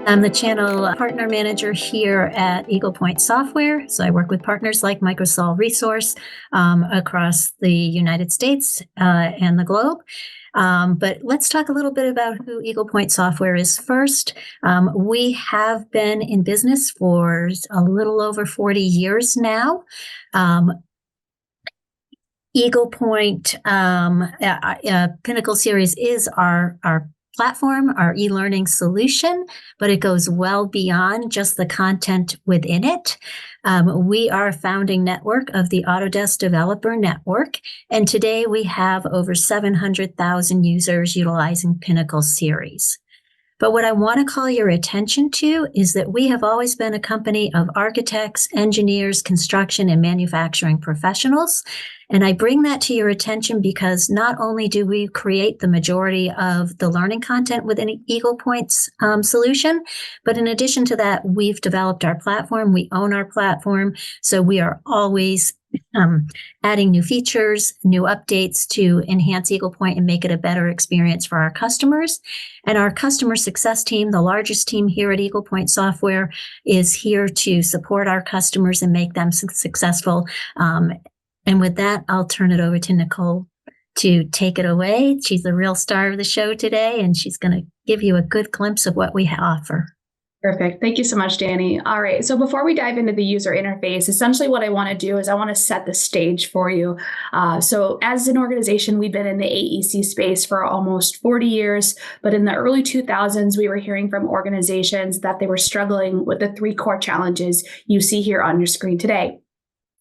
I'm the channel partner manager here at Eagle Point Software. So I work with partners like Microsol Resource across the United States and the globe. But let's talk a little bit about who Eagle Point Software is first. We have been in business for a little over 40 years now. Eagle Point Pinnacle Series is our platform, our e-learning solution, but it goes well beyond just the content within it. We are a founding network of the Autodesk Developer Network, and today we have over 700,000 users utilizing Pinnacle Series. But what I want to call your attention to is that we have always been a company of architects, engineers, construction, and manufacturing professionals. And I bring that to your attention because not only do we create the majority of the learning content within Eagle Point's solution, but in addition to that, we've developed our platform. We own our platform. So we are always adding new features, new updates to enhance Eagle Point and make it a better experience for our customers. And our customer success team, the largest team here at Eagle Point Software, is here to support our customers and make them successful. And with that, I'll turn it over to Nicole to take it away. She's the real star of the show today, and she's going to give you a good glimpse of what we offer. Perfect. Thank you so much, Danny. All right. So before we dive into the user interface, essentially what I want to do is I want to set the stage for you. So as an organization, we've been in the AEC space for almost 40 years, but in the early 2000s, we were hearing from organizations that they were struggling with the three core challenges you see here on your screen today.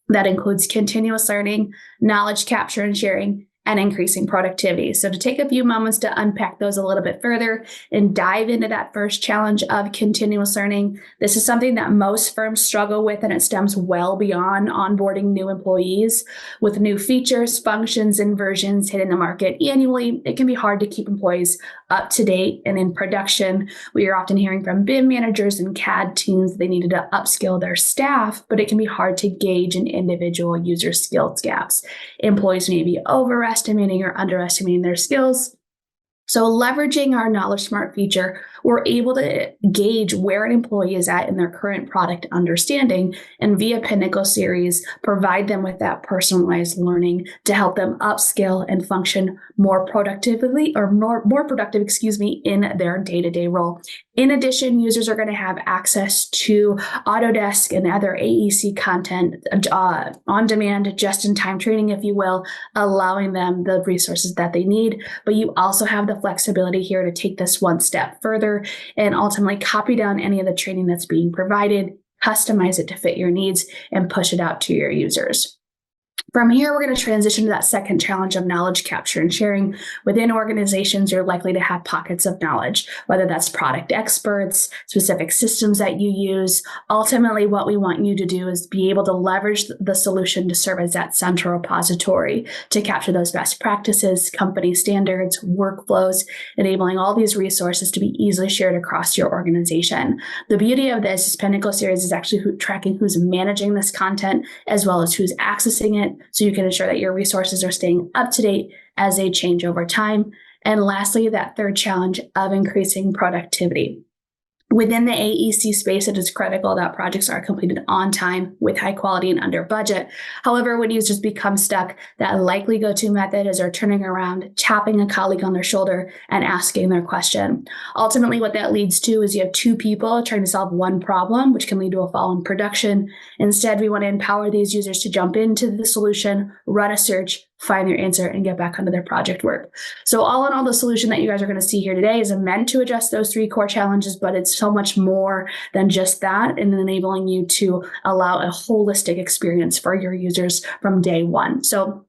That includes continuous learning, knowledge capture and sharing, and increasing productivity. So to take a few moments to unpack those a little bit further and dive into that first challenge of continuous learning, this is something that most firms struggle with, and it stems well beyond onboarding new employees. With new features, functions, and versions hitting the market annually, it can be hard to keep employees up to date and in production. We are often hearing from BIM managers and CAD teams they needed to upskill their staff, but it can be hard to gauge an individual user skills gaps. Employees may be overestimating or underestimating their skills. So leveraging our KnowledgeSmart feature, we're able to gauge where an employee is at in their current product understanding, and via Pinnacle Series, provide them with that personalized learning to help them upskill and function more productively or more productive, in their day-to-day role. In addition, users are going to have access to Autodesk and other AEC content on demand, just-in-time training, if you will, allowing them the resources that they need. But you also have the flexibility here to take this one step further and ultimately copy down any of the training that's being provided, customize it to fit your needs, and push it out to your users. From here, we're going to transition to that second challenge of knowledge capture and sharing. Within organizations, you're likely to have pockets of knowledge, whether that's product experts, specific systems that you use. Ultimately, what we want you to do is be able to leverage the solution to serve as that central repository to capture those best practices, company standards, workflows, enabling all these resources to be easily shared across your organization. The beauty of this is Pinnacle Series is actually tracking who's managing this content as well as who's accessing it, so you can ensure that your resources are staying up to date as they change over time. And lastly, that third challenge of increasing productivity. Within the AEC space, it is critical that projects are completed on time with high quality and under budget. However, when users become stuck, that likely go-to method is they're turning around, tapping a colleague on their shoulder, and asking their question. Ultimately, what that leads to is you have two people trying to solve one problem, which can lead to a fall in production. Instead, we want to empower these users to jump into the solution, run a search, find their answer, and get back onto their project work. So all in all, the solution that you guys are going to see here today is meant to address those three core challenges, but it's so much more than just that, and enabling you to allow a holistic experience for your users from day one. So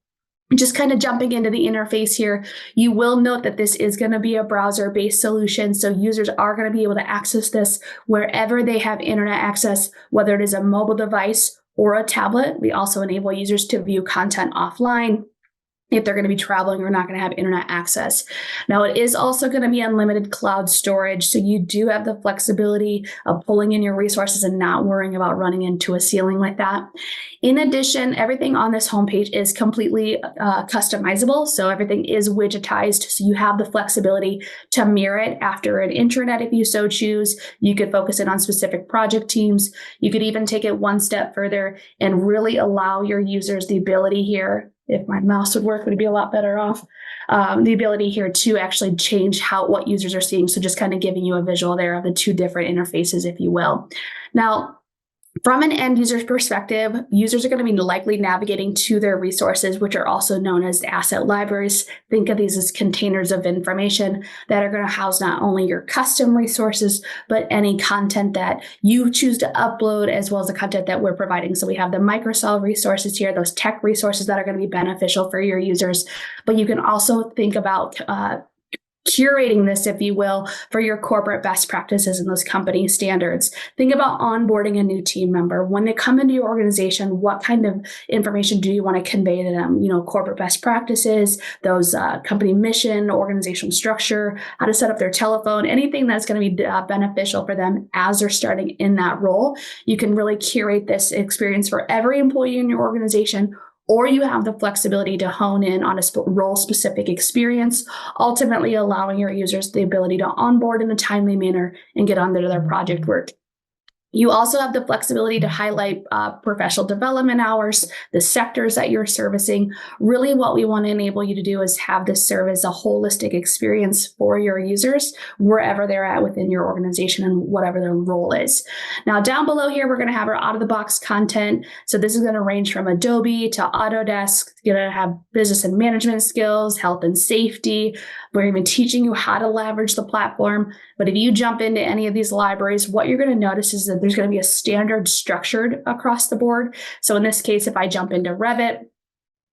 just kind of jumping into the interface here, you will note that this is going to be a browser-based solution. So users are going to be able to access this wherever they have internet access, whether it is a mobile device or a tablet. We also enable users to view content offline. if they're going to be traveling or not going to have internet access. Now, it is also going to be unlimited cloud storage, so you do have the flexibility of pulling in your resources and not worrying about running into a ceiling like that. In addition, everything on this homepage is completely customizable, so everything is widgetized, so you have the flexibility to mirror it after an intranet if you so choose. You could focus it on specific project teams. You could even take it one step further and really allow your users the ability here, if my mouse would work, would be a lot better off. The ability here to actually change what users are seeing. So just kind of giving you a visual there of the two different interfaces, if you will. Now, from an end user's perspective, users are going to be likely navigating to their resources, which are also known as asset libraries. Think of these as containers of information that are going to house not only your custom resources, but any content that you choose to upload, as well as the content that we're providing. So we have the Microsol resources here, those tech resources that are going to be beneficial for your users. But you can also think about curating this, if you will, for your corporate best practices and those company standards. Think about onboarding a new team member. When they come into your organization, what kind of information do you want to convey to them? Corporate best practices, those company mission, organizational structure, how to set up their telephone, anything that's going to be beneficial for them as they're starting in that role. You can really curate this experience for every employee in your organization, or you have the flexibility to hone in on a role-specific experience, ultimately allowing your users the ability to onboard in a timely manner and get on to their project work. You also have the flexibility to highlight professional development hours, the sectors that you're servicing. Really, what we want to enable you to do is have this serve as a holistic experience for your users wherever they're at within your organization and whatever their role is. Now, down below here, we're going to have our out-of-the-box content. So this is going to range from Adobe to Autodesk. It's going to have business and management skills, health and safety. We're even teaching you how to leverage the platform. But if you jump into any of these libraries, what you're going to notice is that there's going to be a standard structured across the board. So in this case, if I jump into Revit,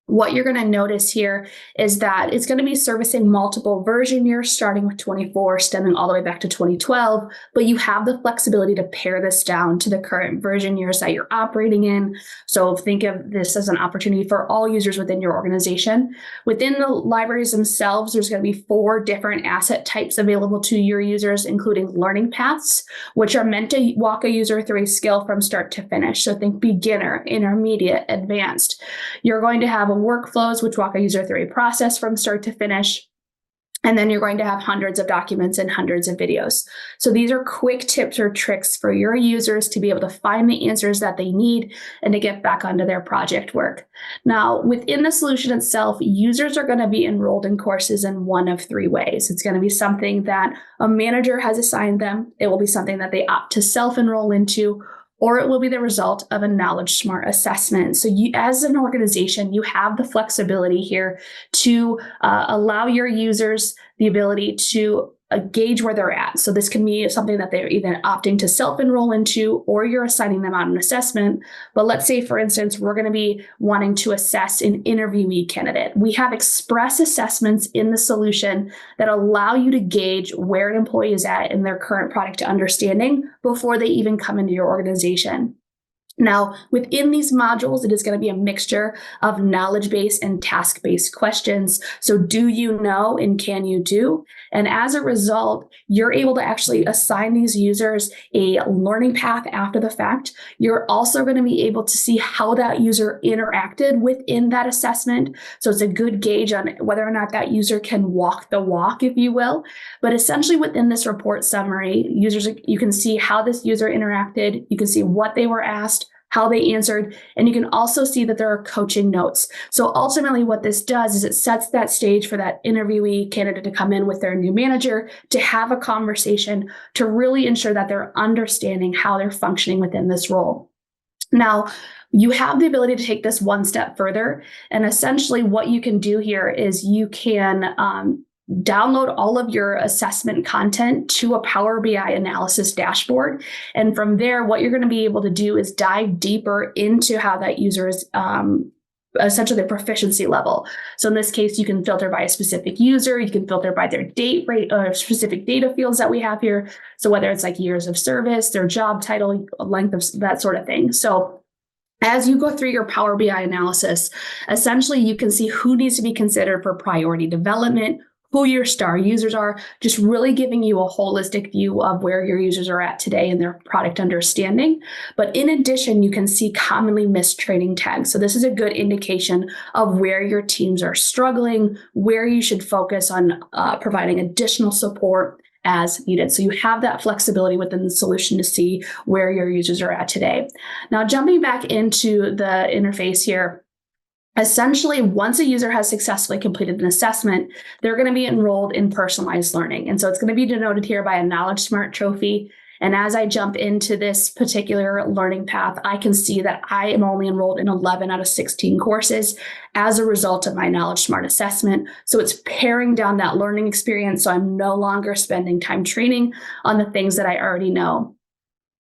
what you're going to notice here is that it's going to be servicing multiple version years, starting with 24, stemming all the way back to 2012, but you have the flexibility to pare this down to the current version years that you're operating in. So think of this as an opportunity for all users within your organization. Within the libraries themselves, there's going to be 4 different asset types available to your users, including learning paths, which are meant to walk a user through a skill from start to finish. So think beginner, intermediate, advanced. You're going to have workflows, which walk a user through a process from start to finish. And then you're going to have hundreds of documents and hundreds of videos. So these are quick tips or tricks for your users to be able to find the answers that they need and to get back onto their project work. Now, within the solution itself, users are going to be enrolled in courses in one of 3 ways. It's going to be something that a manager has assigned them. It will be something that they opt to self-enroll into, or it will be the result of a KnowledgeSmart assessment. So you, as an organization, you have the flexibility here to allow your users the ability to gauge where they're at. So this can be something that they're either opting to self-enroll into, or you're assigning them out an assessment. But let's say, for instance, we're going to be wanting to assess an interviewee candidate. We have express assessments in the solution that allow you to gauge where an employee is at in their current product understanding before they even come into your organization. Now, within these modules, it is going to be a mixture of knowledge-based and task-based questions. So do you know and can you do? And as a result, you're able to actually assign these users a learning path after the fact. You're also going to be able to see how that user interacted within that assessment. So it's a good gauge on whether or not that user can walk the walk, if you will. But essentially within this report summary, you can see how this user interacted. You can see what they were asked, how they answered, and you can also see that there are coaching notes. So ultimately what this does is it sets that stage for that interviewee candidate to come in with their new manager to have a conversation to really ensure that they're understanding how they're functioning within this role. Now, you have the ability to take this one step further, and essentially what you can do here is you can download all of your assessment content to a Power BI analysis dashboard. And from there, what you're going to be able to do is dive deeper into how that user is essentially their proficiency level. So in this case, you can filter by a specific user, you can filter by their date rate or specific data fields that we have here. So whether it's like years of service, their job title, length of that sort of thing. So As you go through your Power BI analysis, essentially you can see who needs to be considered for priority development, who your star users are, just really giving you a holistic view of where your users are at today in their product understanding. But in addition, you can see commonly missed training tags. So this is a good indication of where your teams are struggling, where you should focus on providing additional support as needed. So you have that flexibility within the solution to see where your users are at today. Now, jumping back into the interface here, essentially, once a user has successfully completed an assessment, they're going to be enrolled in personalized learning. And so it's going to be denoted here by a KnowledgeSmart trophy. And as I jump into this particular learning path, I can see that I am only enrolled in 11 out of 16 courses as a result of my KnowledgeSmart assessment. So it's paring down that learning experience. So I'm no longer spending time training on the things that I already know.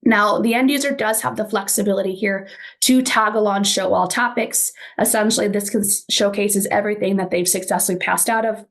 Now, the end user does have the flexibility here to toggle on show all topics. Essentially, this showcases everything that they've successfully passed out of,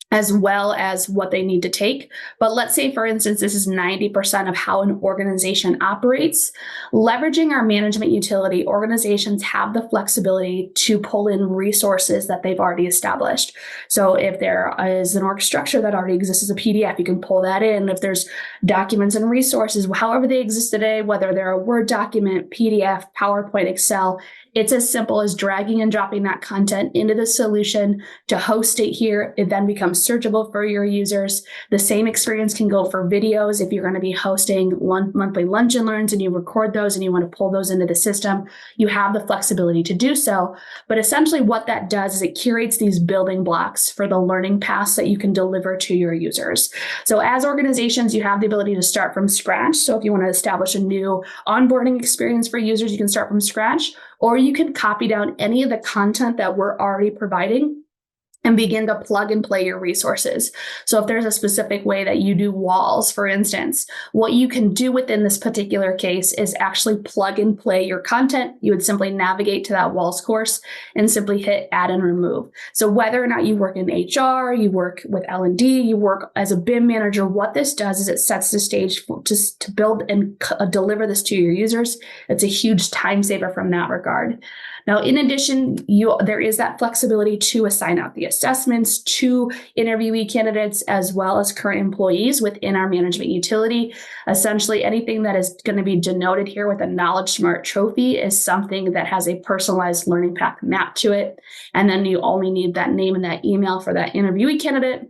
as well as what they need to take. But let's say, for instance, this is 90% of how an organization operates. Leveraging our management utility, organizations have the flexibility to pull in resources that they've already established. So if there is an org structure that already exists as a PDF, you can pull that in. If there's documents and resources, however they exist today, whether they're a Word document, PDF, PowerPoint, Excel, it's as simple as dragging and dropping that content into the solution to host it here. It then becomes searchable for your users. The same experience can go for videos. If you're going to be hosting monthly lunch and learns and you record those and you want to pull those into the system, you have the flexibility to do so. But essentially what that does is it curates these building blocks for the learning paths that you can deliver to your users. So as organizations, you have the ability to start from scratch. So if you want to establish a new onboarding experience for users, you can start from scratch. Or you can copy down any of the content that we're already providing and begin to plug and play your resources. So if there's a specific way that you do walls, for instance, what you can do within this particular case is actually plug and play your content. You would simply navigate to that walls course and simply hit add and remove. So whether or not you work in HR, you work with L&D, you work as a BIM manager, what this does is it sets the stage to build and deliver this to your users. It's a huge time saver from that regard. Now, in addition, there is that flexibility to assign out the assessments to interviewee candidates as well as current employees within our management utility. Essentially, anything that is going to be denoted here with a KnowledgeSmart trophy is something that has a personalized learning path mapped to it. And then you only need that name and that email for that interviewee candidate,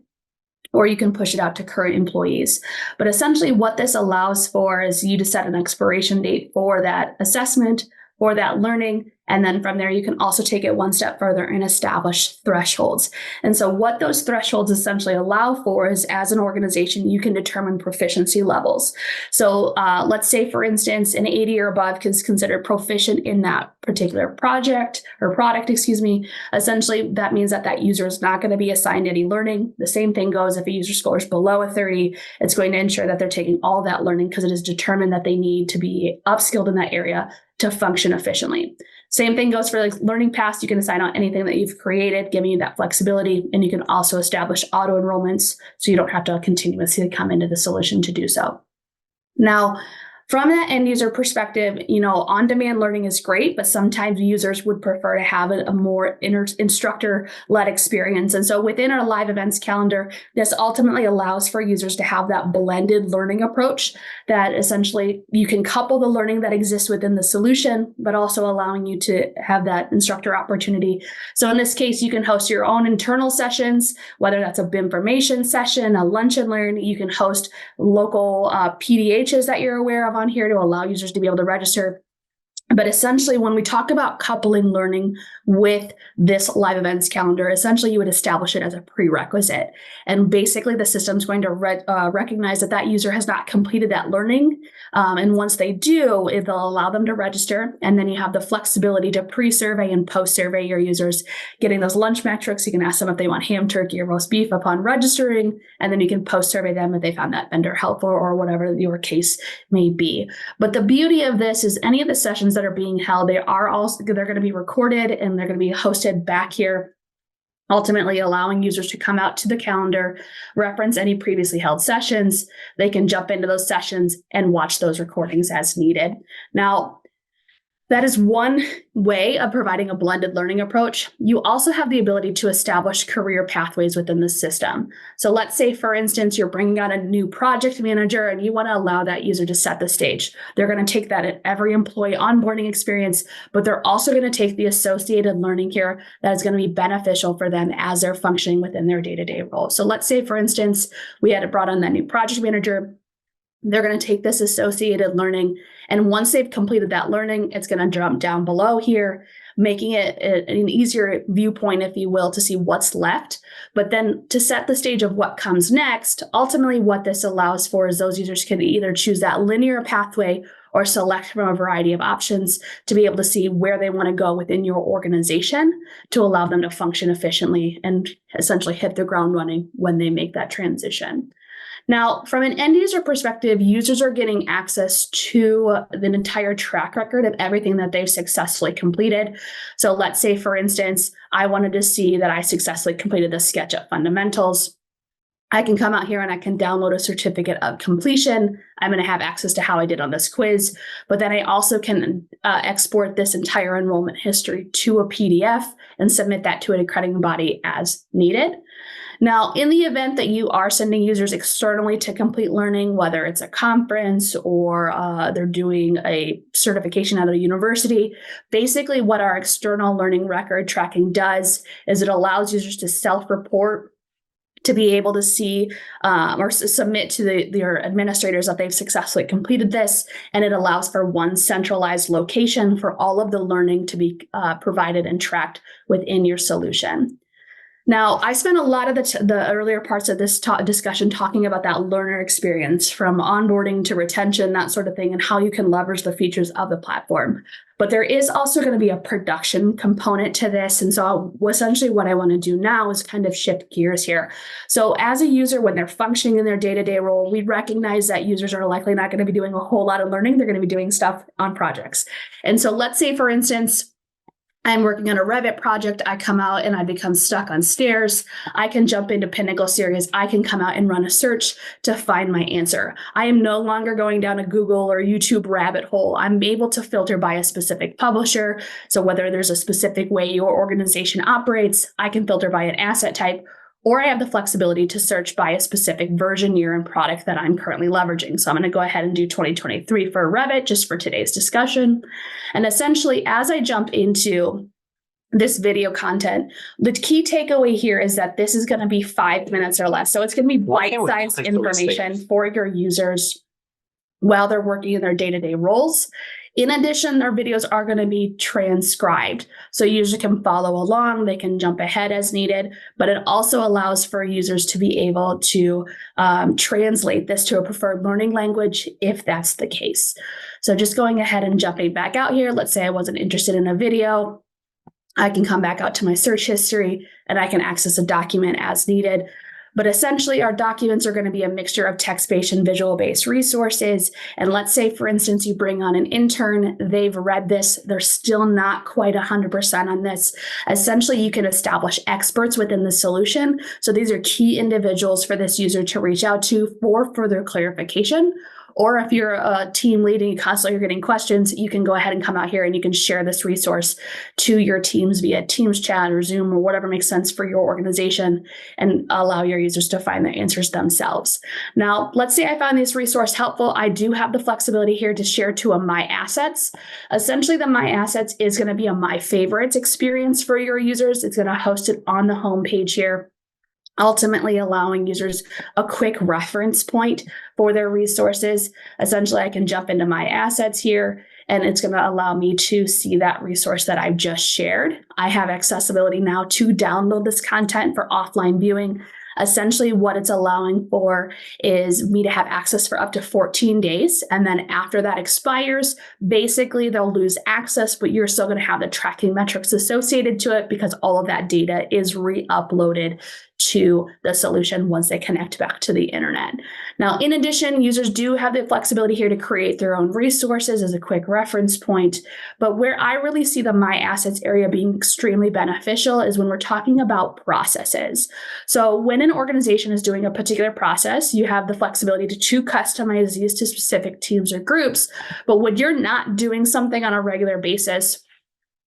or you can push it out to current employees. But essentially what this allows for is you to set an expiration date for that assessment, for that learning. And then from there, you can also take it one step further and establish thresholds. And so what those thresholds essentially allow for is, as an organization, you can determine proficiency levels. So let's say, for instance, an 80 or above is considered proficient in that particular project or product, Essentially, that means that that user is not going to be assigned any learning. The same thing goes if a user scores below a 30, it's going to ensure that they're taking all that learning because it is determined that they need to be upskilled in that area to function efficiently. Same thing goes for like learning paths. You can assign out anything that you've created, giving you that flexibility. And you can also establish auto enrollments so you don't have to continuously come into the solution to do so. Now, from that end user perspective, on-demand learning is great, but sometimes users would prefer to have a more instructor-led experience. And so within our live events calendar, this ultimately allows for users to have that blended learning approach that essentially you can couple the learning that exists within the solution, but also allowing you to have that instructor opportunity. So in this case, you can host your own internal sessions, whether that's a BIMformation session, a lunch and learn. You can host local PDHs that you're aware of on here to allow users to be able to register. But essentially, when we talk about coupling learning with this live events calendar, essentially you would establish it as a prerequisite. And basically the system's going to recognize that that user has not completed that learning. And once they do, it'll allow them to register. And then you have the flexibility to pre-survey and post-survey your users, getting those lunch metrics. You can ask them if they want ham, turkey, or roast beef upon registering. And then you can post-survey them if they found that vendor helpful or whatever your case may be. But the beauty of this is any of the sessions that are being held, they're going to be recorded and they're going to be hosted back here, ultimately allowing users to come out to the calendar, reference any previously held sessions. They can jump into those sessions and watch those recordings as needed. Now, That is one way of providing a blended learning approach. You also have the ability to establish career pathways within the system. So let's say, for instance, you're bringing on a new project manager and you want to allow that user to set the stage. They're going to take that at every employee onboarding experience, but they're also going to take the associated learning here that is going to be beneficial for them as they're functioning within their day-to-day role. So let's say, for instance, we had brought on that new project manager. They're going to take this associated learning, and once they've completed that learning, it's going to jump down below here, making it an easier viewpoint, if you will, to see what's left. But then to set the stage of what comes next, ultimately what this allows for is those users can either choose that linear pathway or select from a variety of options to be able to see where they want to go within your organization to allow them to function efficiently and essentially hit the ground running when they make that transition. Now, from an end user perspective, users are getting access to the entire track record of everything that they've successfully completed. So let's say, for instance, I wanted to see that I successfully completed the SketchUp fundamentals. I can come out here and I can download a certificate of completion. I'm going to have access to how I did on this quiz, but then I also can export this entire enrollment history to a PDF and submit that to an accrediting body as needed. Now, in the event that you are sending users externally to complete learning, whether it's a conference or they're doing a certification at a university, basically what our external learning record tracking does is it allows users to self-report, to be able to see or submit to their administrators that they've successfully completed this. And it allows for one centralized location for all of the learning to be provided and tracked within your solution. Now, I spent a lot of the earlier parts of this discussion talking about that learner experience, from onboarding to retention, that sort of thing, and how you can leverage the features of the platform. But there is also going to be a production component to this. And so essentially what I want to do now is kind of shift gears here. So as a user, when they're functioning in their day-to-day role, we recognize that users are likely not going to be doing a whole lot of learning. They're going to be doing stuff on projects. And so let's say, for instance, I'm working on a Revit project. I come out and I become stuck on stairs. I can jump into Pinnacle Series. I can come out and run a search to find my answer. I am no longer going down a Google or YouTube rabbit hole. I'm able to filter by a specific publisher. So whether there's a specific way your organization operates, I can filter by an asset type, or I have the flexibility to search by a specific version, year, and product that I'm currently leveraging. So I'm going to go ahead and do 2023 for Revit just for today's discussion. And essentially, as I jump into this video content, the key takeaway here is that this is going to be 5 minutes or less. So it's going to be bite-sized information for your users while they're working in their day-to-day roles. In addition, our videos are going to be transcribed. So users can follow along, they can jump ahead as needed, but it also allows for users to be able to translate this to a preferred learning language if that's the case. So just going ahead and jumping back out here, let's say I wasn't interested in a video, I can come back out to my search history and I can access a document as needed. But essentially, our documents are going to be a mixture of text-based and visual-based resources. And let's say, for instance, you bring on an intern, they've read this, they're still not quite 100% on this. Essentially, you can establish experts within the solution. So these are key individuals for this user to reach out to for further clarification. Or if you're a team lead and you constantly are getting questions, you can go ahead and come out here and you can share this resource to your teams via Teams chat or Zoom or whatever makes sense for your organization and allow your users to find the answers themselves. Now, let's say I found this resource helpful. I do have the flexibility here to share to a My Assets. Essentially, the My Assets is going to be a My Favorites experience for your users. It's going to host it on the homepage here, ultimately allowing users a quick reference point for their resources. Essentially, I can jump into My Assets here, and it's going to allow me to see that resource that I've just shared. I have accessibility now to download this content for offline viewing. Essentially, what it's allowing for is me to have access for up to 14 days. And then after that expires, basically they'll lose access, but you're still going to have the tracking metrics associated to it because all of that data is re-uploaded to the solution once they connect back to the internet. Now, in addition, users do have the flexibility here to create their own resources as a quick reference point. But where I really see the My Assets area being extremely beneficial is when we're talking about processes. So when an organization is doing a particular process, you have the flexibility to customize these to specific teams or groups. But when you're not doing something on a regular basis,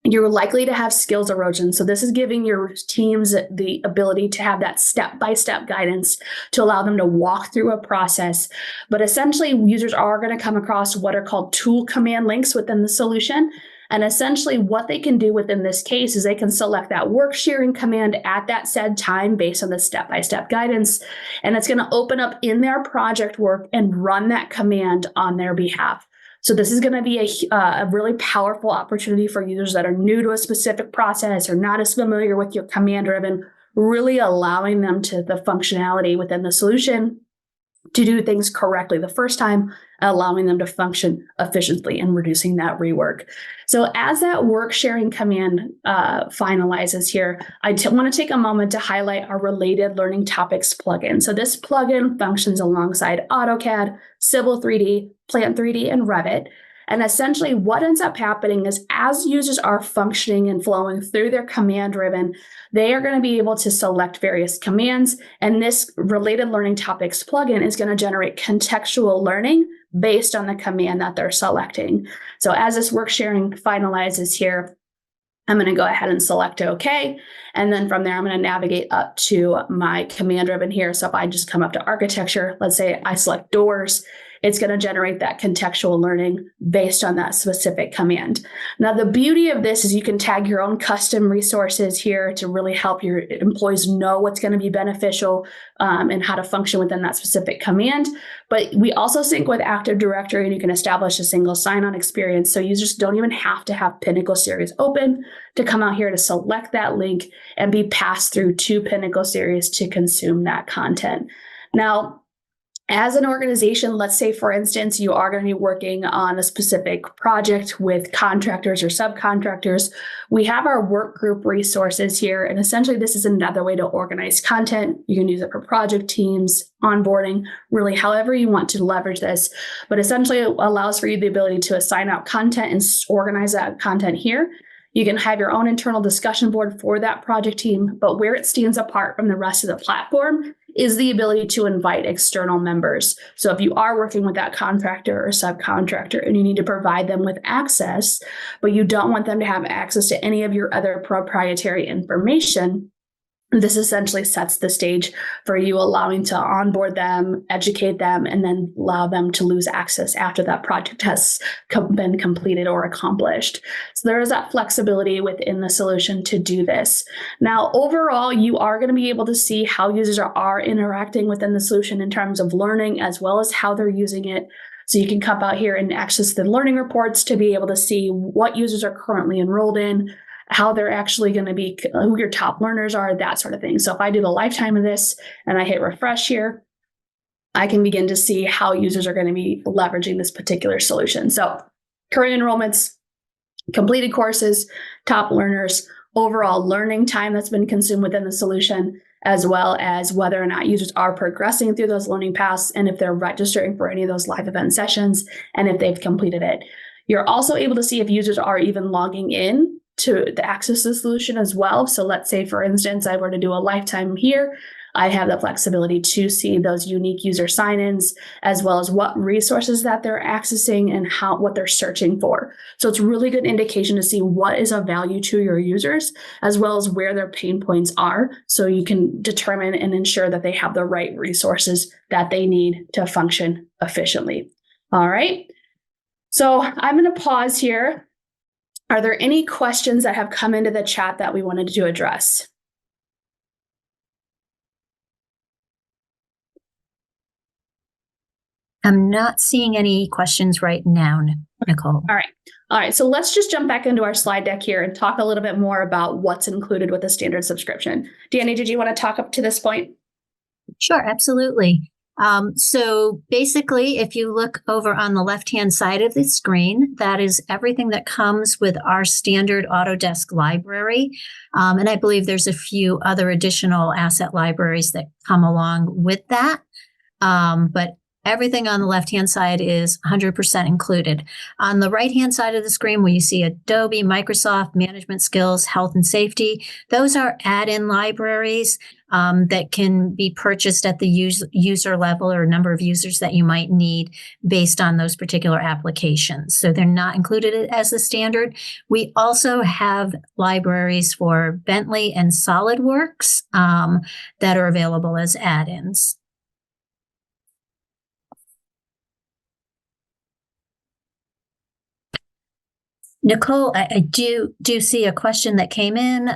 you're likely to have skills erosion. So this is giving your teams the ability to have that step-by-step guidance to allow them to walk through a process. But essentially, users are going to come across what are called tool command links within the solution. And essentially what they can do within this case is they can select that work sharing command at that said time based on the step-by-step guidance. And it's going to open up in their project work and run that command on their behalf. So this is going to be a really powerful opportunity for users that are new to a specific process or not as familiar with your command-driven, really allowing them to the functionality within the solution to do things correctly the first time, allowing them to function efficiently and reducing that rework. So as that work sharing command finalizes here, I want to take a moment to highlight our related learning topics plugin. So this plugin functions alongside AutoCAD, Civil 3D, Plant 3D, and Revit. And essentially what ends up happening is as users are functioning and flowing through their command-driven, they are going to be able to select various commands. And this related learning topics plugin is going to generate contextual learning based on the command that they're selecting. So as this work sharing finalizes here, I'm going to go ahead and select OK. And then from there, I'm going to navigate up to my command-driven here. So if I just come up to architecture, let's say I select doors, it's going to generate that contextual learning based on that specific command. Now, the beauty of this is you can tag your own custom resources here to really help your employees know what's going to be beneficial and how to function within that specific command. But we also sync with Active Directory, and you can establish a single sign-on experience. So users don't even have to have Pinnacle Series open to come out here to select that link and be passed through to Pinnacle Series to consume that content. Now, as an organization, let's say, for instance, you are going to be working on a specific project with contractors or subcontractors. We have our work group resources here. And essentially, this is another way to organize content. You can use it for project teams, onboarding, really however you want to leverage this. But essentially, it allows for you the ability to assign out content and organize that content here. You can have your own internal discussion board for that project team, but where it stands apart from the rest of the platform is the ability to invite external members. So if you are working with that contractor or subcontractor and you need to provide them with access, but you don't want them to have access to any of your other proprietary information, this essentially sets the stage for you allowing to onboard them, educate them, and then allow them to lose access after that project has been completed or accomplished. So there is that flexibility within the solution to do this. Now, overall, you are going to be able to see how users are interacting within the solution in terms of learning as well as how they're using it. So you can come out here and access the learning reports to be able to see what users are currently enrolled in, how they're actually going to be, who your top learners are, that sort of thing. So if I do the lifetime of this and I hit refresh here, I can begin to see how users are going to be leveraging this particular solution. So current enrollments, completed courses, top learners, overall learning time that's been consumed within the solution, as well as whether or not users are progressing through those learning paths and if they're registering for any of those live event sessions and if they've completed it. You're also able to see if users are even logging in to access the solution as well. So let's say, for instance, I were to do a lifetime here, I have the flexibility to see those unique user sign-ins, as well as what resources that they're accessing and what they're searching for. So it's really good indication to see what is of value to your users, as well as where their pain points are. So you can determine and ensure that they have the right resources that they need to function efficiently. All right. So I'm going to pause here. Are there any questions that have come into the chat that we wanted to address? I'm not seeing any questions right now, Nicole. All right. So let's just jump back into our slide deck here and talk a little bit more about what's included with a standard subscription. Danny, did you want to talk up to this point? Sure, absolutely. So basically, if you look over on the left-hand side of the screen, that is everything that comes with our standard Autodesk library. And I believe there's a few other additional asset libraries that come along with that. But everything on the left-hand side is 100% included. On the right-hand side of the screen, where you see Adobe, Microsoft, Management Skills, Health and Safety, those are add-in libraries that can be purchased at the user level or number of users that you might need based on those particular applications. So they're not included as a standard. We also have libraries for Bentley and SolidWorks that are available as add-ins. Nicole, I do see a question that came in.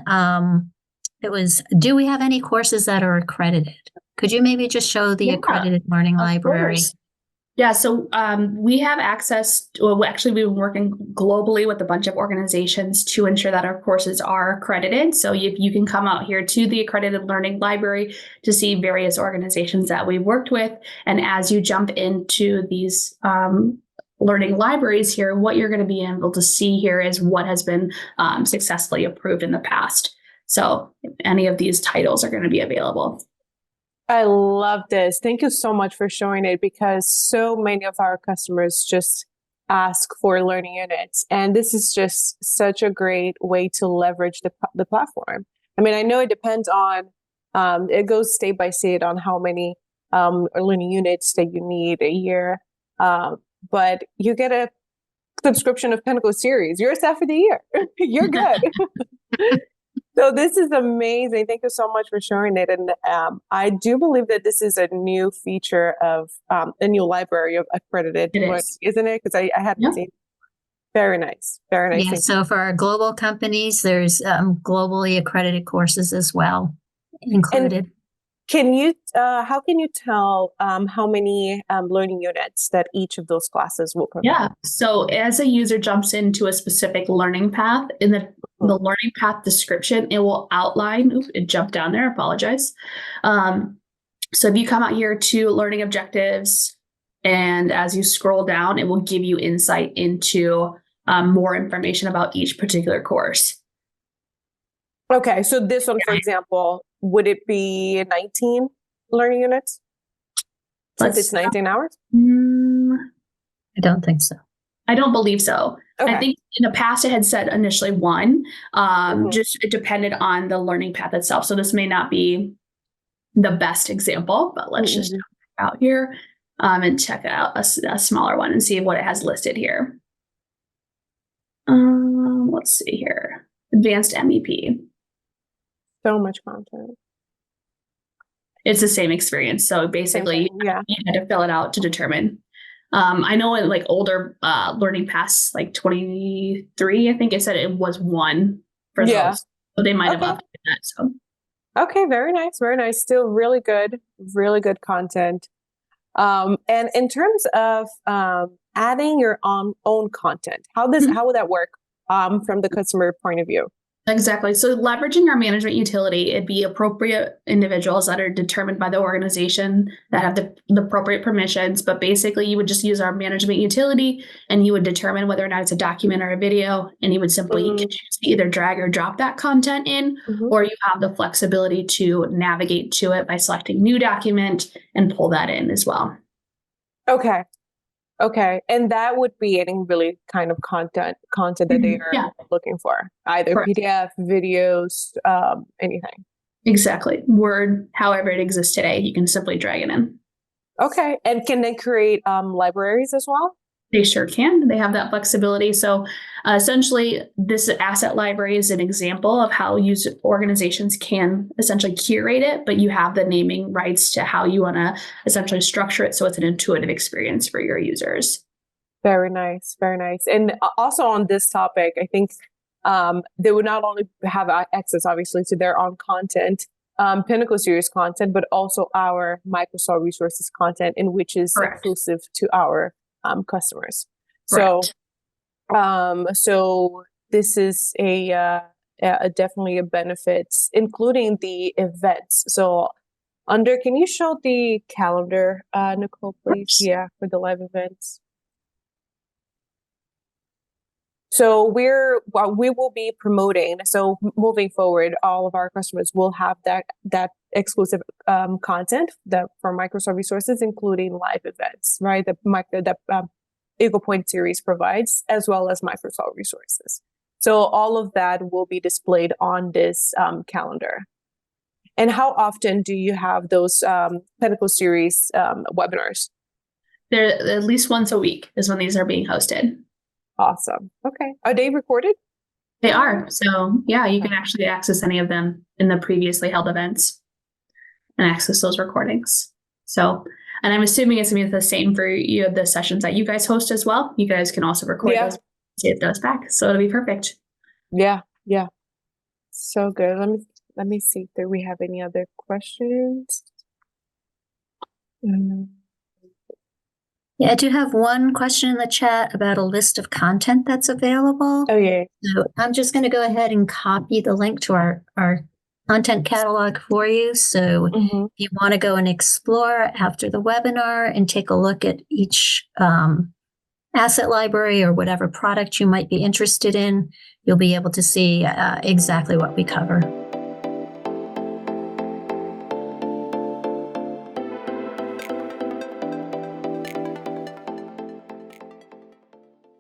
It was, do we have any courses that are accredited? Could you maybe just show the accredited learning library? Course. Yeah, so we have access to, well, actually, we've been working globally with a bunch of organizations to ensure that our courses are accredited. So you can come out here to the accredited learning library to see various organizations that we've worked with. And as you jump into these learning libraries here, what you're going to be able to see here is what has been successfully approved in the past. So any of these titles are going to be available. I love this. Thank you so much for showing it, because so many of our customers just ask for learning units. And this is just such a great way to leverage the platform. I mean, I know it depends on, it goes state by state on how many learning units that you need a year. But you get a subscription of Pinnacle Series. You're set for the year. You're good. So this is amazing. Thank you so much for sharing it. And I do believe that this is a new feature of a new library of accredited, isn't it? Because I hadn't seen. Very nice. Very nice. Yeah. So for our global companies, there's globally accredited courses as well included. And can you, how can you tell how many learning units that each of those classes will provide? Yeah, so as a user jumps into a specific learning path, in the learning path description, it will outline, it jumped down there, I apologize. So if you come out here to learning objectives, and as you scroll down, it will give you insight into more information about each particular course. Okay, so this one, for example, would it be 19 learning units? Since it's 19 hours? I don't think so. I don't believe so. Okay. I think in the past it had said initially one, just it depended on the learning path itself. So this may not be the best example, but let's just check out here and check out a smaller one and see what it has listed here. Let's see here. Advanced MEP. So much content. It's the same experience. So basically, you had to fill it out to determine. I know in like older learning paths, like 23, I think it said it was one for those. So they might have updated that. So okay, very nice, very nice. Still really good content. And in terms of adding your own content, how would that work from the customer point of view? Exactly. So leveraging our management utility, it'd be appropriate individuals that are determined by the organization that have the appropriate permissions. But basically, you would just use our management utility and you would determine whether or not it's a document or a video. And you would simply choose to either drag or drop that content in, or you have the flexibility to navigate to it by selecting new document and pull that in as well. Okay. And that would be any really kind of content that they are looking for, either PDF, videos, anything. Exactly. Word, however it exists today, you can simply drag it in. Okay. And can they create libraries as well? They sure can. They have that flexibility. So essentially, this asset library is an example of how organizations can essentially curate it, but you have the naming rights to how you want to essentially structure it so it's an intuitive experience for your users. Very nice. Very nice. And also on this topic, I think they would not only have access, obviously, to their own content, Pinnacle Series content, but also our Microsol resources content, in which is exclusive to our customers. Correct. So this is a definitely a benefit, including the events. So Can you show the calendar, Nicole, please? Oops. Yeah, for the live events. So we will be promoting. So moving forward, all of our customers will have that exclusive content from Microsoft resources, including live events, right? The Eagle Point series provides, as well as Microsol resources. So all of that will be displayed on this calendar. And how often do you have those Pinnacle Series webinars? They're at least once a week is when these are being hosted. Awesome. Okay. Are they recorded? They are. So yeah, you can actually access any of them in the previously held events and access those recordings. So, and I'm assuming it's going to be the same for you, the sessions that you guys host as well. You guys can also record those, save those back. So it'll be perfect. Yeah. Yeah. So good. Let me see if we have any other questions. Yeah, I do have one question in the chat about a list of content that's available. Oh, yeah. So I'm just going to go ahead and copy the link to our content catalog for you. So if you want to go and explore after the webinar and take a look at each asset library or whatever product you might be interested in, you'll be able to see exactly what we cover.